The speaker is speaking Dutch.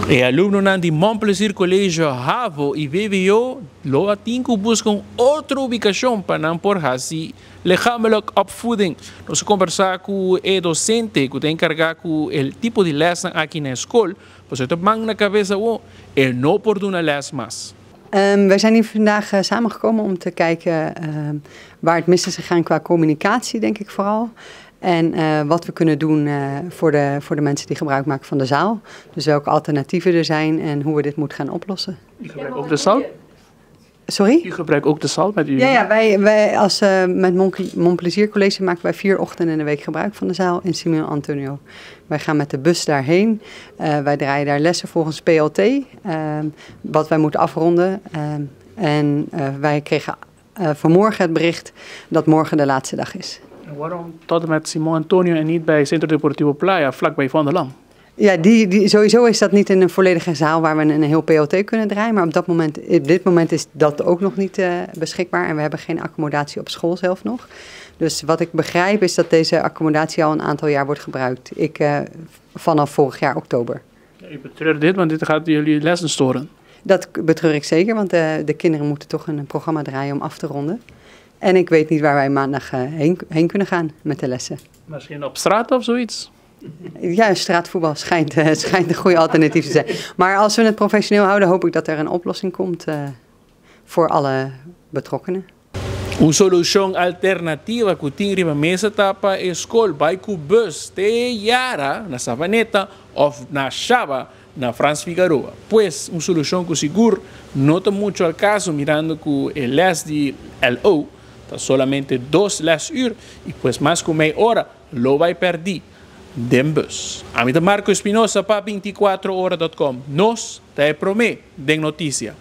E aluno nan di Montplaisir Collegio HAVO y VWO lo atinco buscan outra ubicação para não por assim lichamelijk opvoeding. Nós conversar com o docente que tem encarregado com o tipo de lessen aqui na escola, pois eu tenho na cabeça o não por uma les mais. Wij zijn hier vandaag samengekomen om te kijken waar het mis is gegaan qua communicatie, denk ik vooral. En wat we kunnen doen voor de mensen die gebruik maken van de zaal. Dus welke alternatieven er zijn en hoe we dit moeten gaan oplossen. U gebruikt ook de zaal? Sorry? U gebruikt ook de zaal met u? Ja, wij als met Montplaisir College maken wij 4 ochtenden in de week gebruik van de zaal in Simeon Antonio. Wij gaan met de bus daarheen. Wij draaien daar lessen volgens PLT, wat wij moeten afronden. En wij kregen vanmorgen het bericht dat morgen de laatste dag is. En waarom tot en met Simon Antonio en niet bij Centro Deportivo Playa, vlakbij Van der Lam? Ja, sowieso is dat niet in een volledige zaal waar we een heel PLT kunnen draaien. Maar op dit moment is dat ook nog niet beschikbaar. En we hebben geen accommodatie op school zelf nog. Dus wat ik begrijp is dat deze accommodatie al een aantal jaar wordt gebruikt. Vanaf vorig jaar oktober. Ja, u betreurt dit, want dit gaat jullie lessen storen. Dat betreur ik zeker, want de kinderen moeten toch een programma draaien om af te ronden. En ik weet niet waar wij maandag heen kunnen gaan met de lessen. Misschien op straat of zoiets? Ja, straatvoetbal schijnt een goede alternatief te zijn. Maar als we het professioneel houden, hoop ik dat er een oplossing komt voor alle betrokkenen. Een solução alternativa que tem riba mesa tapa escola vai com bus de Yara na Savaneta of na Chava na Franz Figueroa. Pues uma solução que seguro não está muito al caso mirando que el les de LO está solamente 2 lesuur e pues mais que meia hora lo vai perder den bus. A mim Marco Espinosa para 24horas.com. Nos te promete den notícia.